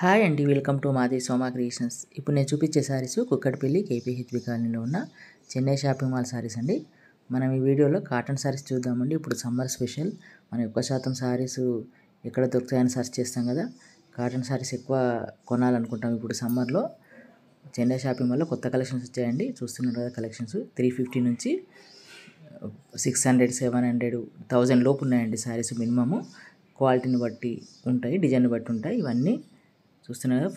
Hi అండి, welcome to మాది Soma creations. ఇప్పుడు నేను చూపించే శారీస్ కుక్కటిపల్లి కేపీహెచ్బి కాలనీలో ఉన్న చెన్నై షాపింగ్ మాల్ శారీస్ అండి. మనం ఈ వీడియోలో కాటన్ శారీస్ చూద్దామండి. ఇప్పుడు సమ్మర్ స్పెషల్ మనం ఎక్కువ శాతం శారీస్ ఎక్కడ దొరుకుతాయని సెర్చ్ చేస్తాం కదా. కాటన్ శారీస్ ఎక్కువ కొనాలనుకుంటాం. ఇప్పుడు సమ్మర్లో చెన్నై షాపింగ్ మాల్లో కొత్త కలెక్షన్స్ వచ్చాయండి. చూస్తున్నారు కదా, కలెక్షన్స్ 350 నుంచి 600, 700, 1000 లోపు ఉన్నాయండి శారీస్. మినిమము క్వాలిటీని బట్టి ఉంటాయి, డిజైన్ బట్టి ఉంటాయి. ఇవన్నీ చూస్తున్నారు కదా,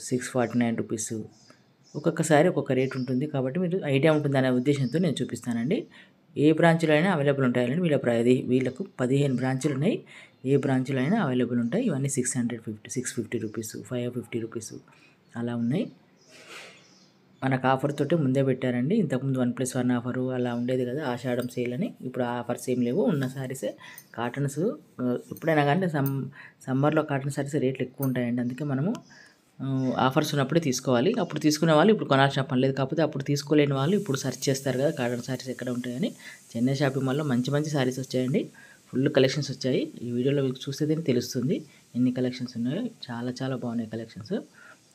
649 రూపీస్. ఒక్కొక్కసారి ఒక్కొక్క రేట్ ఉంటుంది కాబట్టి మీరు ఐడియా ఉంటుంది అనే ఉద్దేశంతో నేను చూపిస్తానండి. ఏ బ్రాంచ్లో అయినా అవైలబుల్ ఉంటాయండి. వీళ్ళకు 15 బ్రాంచులు ఉన్నాయి. ఏ బ్రాంచ్లో అయినా అవైలబుల్ ఉంటాయి. ఇవన్నీ 650 రూపీస్, 550 రూపీస్ అలా ఉన్నాయి. మనకు ఆఫర్ తోటి ముందే పెట్టారండి. ఇంతకుముందు 1+1 ఆఫరు అలా ఉండేది కదా, ఆషాఢం సేల్ అని. ఇప్పుడు ఆ ఆఫర్స్ ఏం లేవు. ఉన్న శారీసే కాటన్స్. ఎప్పుడైనా కానీ సమ్మర్లో కాటన్ శారీస్ రేట్లు ఎక్కువ ఉంటాయండి. అందుకే మనము ఆఫర్స్ ఉన్నప్పుడే తీసుకోవాలి. అప్పుడు తీసుకునే వాళ్ళు ఇప్పుడు కొనాల్సిన పని లేదు. కాకపోతే అప్పుడు తీసుకోలేని వాళ్ళు ఇప్పుడు సెర్చ్ చేస్తారు కదా, కాటన్ శారీస్ ఎక్కడ ఉంటాయని. చెన్నై షాపింగ్ మాల్లో మంచి మంచి శారీస్ వచ్చాయండి. ఫుల్ కలెక్షన్స్ వచ్చాయి. ఈ వీడియోలో మీకు చూస్తేనే తెలుస్తుంది ఎన్ని కలెక్షన్స్ ఉన్నాయో. చాలా చాలా బాగున్నాయి కలెక్షన్స్.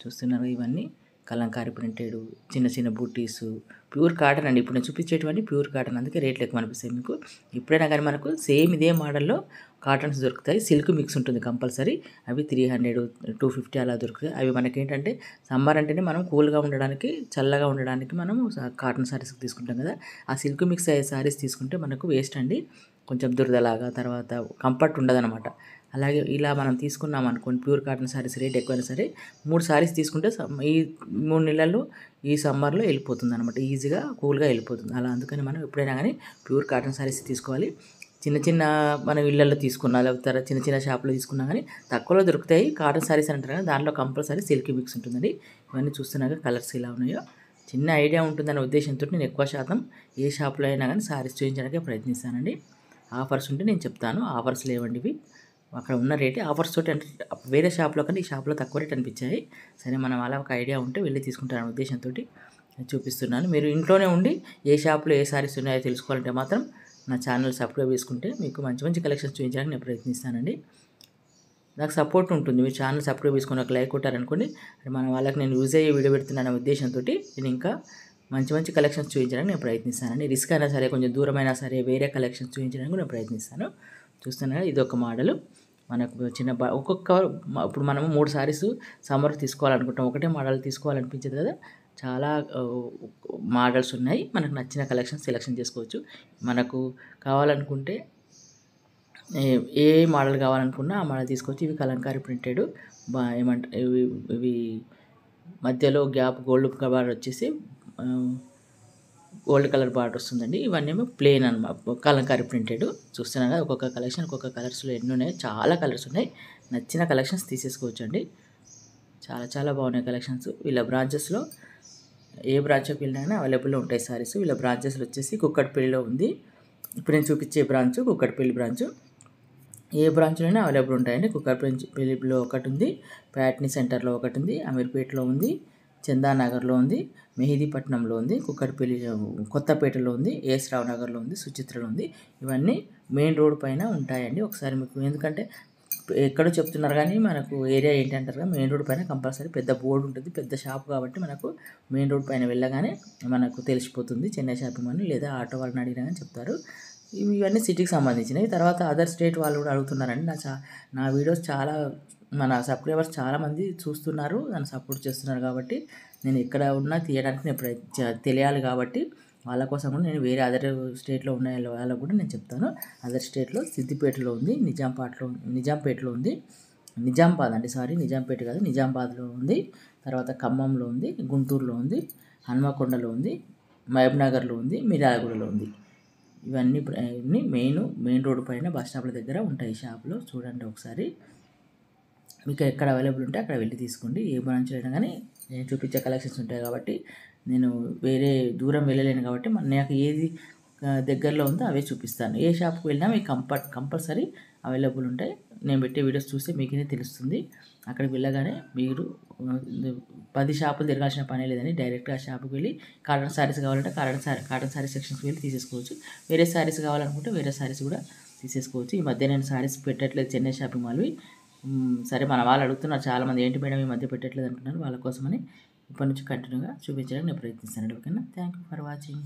చూస్తున్నారు ఇవన్నీ కలంకారీ ప్రింటెడ్, చిన్న చిన్న బూటీసు, ప్యూర్ కాటన్ అండి. ఇప్పుడు నేను చూపించేటువంటి ప్యూర్ కాటన్, అందుకే రేట్లు ఎక్కువ అనిపిస్తాయి మీకు. ఎప్పుడైనా కానీ మనకు సేమ్ ఇదే మోడల్లో కాటన్స్ దొరుకుతాయి. సిల్క్ మిక్స్ ఉంటుంది కంపల్సరీ. అవి 300, 250 అలా దొరుకుతాయి. అవి మనకేంటంటే సమ్మర్ అంటేనే మనం కూల్గా ఉండడానికి, చల్లగా ఉండడానికి మనం కాటన్ శారీస్ తీసుకుంటాం కదా. ఆ సిల్క్ మిక్స్ అయ్యే శారీస్ తీసుకుంటే మనకు వేస్ట్ అండి. కొంచెం దురదలాగా, తర్వాత కంఫర్ట్ ఉండదన్నమాట. అలాగే ఇలా మనం తీసుకున్నాం అనుకోండి, ప్యూర్ కాటన్ శారీస్ రేట్ ఎక్కువైనా సరే 3 శారీస్ తీసుకుంటే ఈ 3 నెలల్లో ఈ సమ్మర్లో వెళ్ళిపోతుంది అనమాట. ఈజీగా కూల్గా వెళ్ళిపోతుంది. అలా అందుకని మనం ఎప్పుడైనా కానీ ప్యూర్ కాటన్ శారీస్ తీసుకోవాలి. చిన్న చిన్న మనం ఇళ్ళల్లో తీసుకున్నా, లేకపోతే చిన్న చిన్న షాపులో తీసుకున్నా కానీ తక్కువలో దొరుకుతాయి. కాటన్ శారీస్ అంటారు కదా, దాంట్లో కంపల్సరీ సిల్క్ మిక్స్ ఉంటుందండి. ఇవన్నీ చూస్తున్నాక కలర్స్ ఇలా ఉన్నాయో చిన్న ఐడియా ఉంటుందనే ఉద్దేశంతో నేను ఎక్కువ శాతం ఏ షాప్లో అయినా కానీ శారీస్ చూపించడానికి ప్రయత్నిస్తానండి. ఆఫర్స్ ఉంటే నేను చెప్తాను. ఆఫర్స్ లేవండి ఇవి. అక్కడ ఉన్న రేటే ఆఫర్స్ తోటి అంటే వేరే షాప్లో కానీ ఈ షాప్లో తక్కువ రేట్ అనిపించాయి. సరే, మనం అలా ఒక ఐడియా ఉంటే వెళ్ళి తీసుకుంటారనే ఉద్దేశంతో చూపిస్తున్నాను. మీరు ఇంట్లోనే ఉండి ఏ షాప్లో ఏ సారీస్ ఉన్నాయో తెలుసుకోవాలంటే మాత్రం నా ఛానల్ సబ్స్క్రైబ్ చేసుకుంటే మీకు మంచి మంచి కలెక్షన్స్ చూపించడానికి నేను ప్రయత్నిస్తానండి. నాకు సపోర్ట్ ఉంటుంది. మీరు ఛానల్ సబ్స్క్రైబ్ చేసుకుని ఒక లైక్ కొట్టారనుకోండి, మన వాళ్ళకి నేను యూజ్ అయ్యే వీడియో పెడుతున్నాను ఉద్దేశంతో నేను ఇంకా మంచి మంచి కలెక్షన్స్ చూపించడానికి నేను ప్రయత్నిస్తానండి. రిస్క్ అయినా సరే, కొంచెం దూరమైనా సరే వేరే కలెక్షన్స్ చూపించడానికి నేను ప్రయత్నిస్తాను. చూస్తున్నాను, ఇది ఒక మోడల్. మనకు చిన్న ఇప్పుడు మనము 3 శారీస్ సమ్మర్ తీసుకోవాలనుకుంటాం. ఒకటే మోడల్ తీసుకోవాలనిపించదు కదా. చాలా మోడల్స్ ఉన్నాయి. మనకు నచ్చిన కలెక్షన్ సెలెక్షన్ చేసుకోవచ్చు. మనకు కావాలనుకుంటే ఏ మోడల్ కావాలనుకున్నా ఆ మోడల్ తీసుకోవచ్చు. ఇవి కలంకారీ ప్రింటెడ్, ఇవి మధ్యలో గ్యాప్ గోల్డ్ కలర్ వచ్చేసి గోల్డ్ కలర్ బార్డర్ వస్తుందండి. ఇవన్నీ ఏమో ప్లెయిన్ అనమాట, కలంకారీ ప్రింటెడ్. చూస్తున్నాను కదా, ఒక్కొక్క కలెక్షన్ ఒక్కొక్క కలర్స్లో ఎన్ని ఉన్నాయి. చాలా కలర్స్ ఉన్నాయి. నచ్చిన కలెక్షన్స్ తీసేసుకోవచ్చు అండి. చాలా చాలా బాగున్నాయి కలెక్షన్స్. వీళ్ళ బ్రాంచెస్లో ఏ బ్రాంచ్కి వెళ్ళినా అవైలబుల్లో ఉంటాయి సారీస్. వీళ్ళ బ్రాంచెస్లో వచ్చేసి కుక్కట్పల్లిలో ఉంది. ఇప్పుడు నేను చూపించే బ్రాంచ్ కుక్కట్పల్లి బ్రాంచ్. ఏ బ్రాంచ్లోనే అవైలబుల్ ఉంటాయండి. కుక్కట్పల్లిలో ఒకటి ఉంది, ప్యాట్నీ సెంటర్లో ఒకటి ఉంది, అమీర్పేటలో ఉంది, చందానగర్లో ఉంది, మెహదీపట్నంలో ఉంది, కుక్కట్పల్లి కొత్తపేటలో ఉంది, ఏఎస్ రావు నగర్లో ఉంది, సుచిత్రలో ఉంది. ఇవన్నీ మెయిన్ రోడ్ పైన ఉంటాయండి. ఒకసారి మీకు, ఎందుకంటే ఎక్కడో చెప్తున్నారు కానీ మనకు ఏరియా ఏంటంటారు, మెయిన్ రోడ్ పైన కంపల్సరీ పెద్ద బోర్డు ఉంటుంది. పెద్ద షాప్ కాబట్టి మనకు మెయిన్ రోడ్ పైన వెళ్ళగానే మనకు తెలిసిపోతుంది చెన్నై షాపింగ్ మాల్. లేదా ఆటో వాళ్ళని అడిగినా కానీ చెప్తారు. ఇవన్నీ సిటీకి సంబంధించినవి. తర్వాత అదర్ స్టేట్ వాళ్ళు కూడా అడుగుతున్నారండి. నా వీడియోస్ చాలా, మన సబ్స్క్రైబర్స్ చాలామంది చూస్తున్నారు, నన్ను సపోర్ట్ చేస్తున్నారు. కాబట్టి నేను ఎక్కడ ఉన్నా తీయడానికి నేను తెలియాలి. కాబట్టి వాళ్ళ కోసం కూడా నేను వేరే అదర్ స్టేట్లో ఉన్న వాళ్ళకు కూడా నేను చెప్తాను. అదర్ స్టేట్లో సిద్దిపేటలో ఉంది, నిజాంపేటలో ఉంది, నిజాంపేట కాదు, నిజామాబాద్లో ఉంది, తర్వాత ఖమ్మంలో ఉంది, గుంటూరులో ఉంది, హన్మకొండలో ఉంది, మహబూబ్నగర్లో ఉంది, మిర్యాలగూడలో ఉంది. ఇవన్నీ మెయిన్ రోడ్డు పైన బస్ స్టాప్ల దగ్గర ఉంటాయి షాపులో. చూడండి ఒకసారి, మీకు ఎక్కడ అవైలబుల్ ఉంటే అక్కడ వెళ్ళి తీసుకోండి. ఏ బ్రాంచ్లో అయినా కానీ నేను చూపించే కలెక్షన్స్ ఉంటాయి కాబట్టి నేను వేరే దూరం వెళ్ళలేను. కాబట్టి నాకు ఏది దగ్గరలో ఉందో అవే చూపిస్తాను. ఏ షాప్కి వెళ్ళినా మీకు కంపల్సరీ అవైలబుల్ ఉంటాయి. నేను పెట్టే వీడియోస్ చూస్తే మీకే తెలుస్తుంది. అక్కడికి వెళ్ళగానే మీరు 10 షాపులు తిరగాల్సిన పనే లేదని డైరెక్ట్గా షాప్కి వెళ్ళి కాటన్ శారీస్ కావాలంటే కాటన్ శారీ సెక్షన్స్కి వెళ్ళి తీసేసుకోవచ్చు. వేరే శారీస్ కావాలనుకుంటే వేరే శారీస్ కూడా తీసేసుకోవచ్చు. ఈ మధ్య నేను శారీస్ పెట్టట్లేదు చెన్నై షాపింగ్ మాల్వి. సరే మన వాళ్ళు అడుగుతున్నారు చాలామంది, ఏంటి మేడం ఈ మధ్య పెట్టట్లేదు అంటున్నారు. వాళ్ళ కోసమని ఇప్పటి నుంచి కంటిన్యూగా చూపించడానికి నేను ప్రయత్నిస్తానండి. ఓకేనా? Thank you for watching.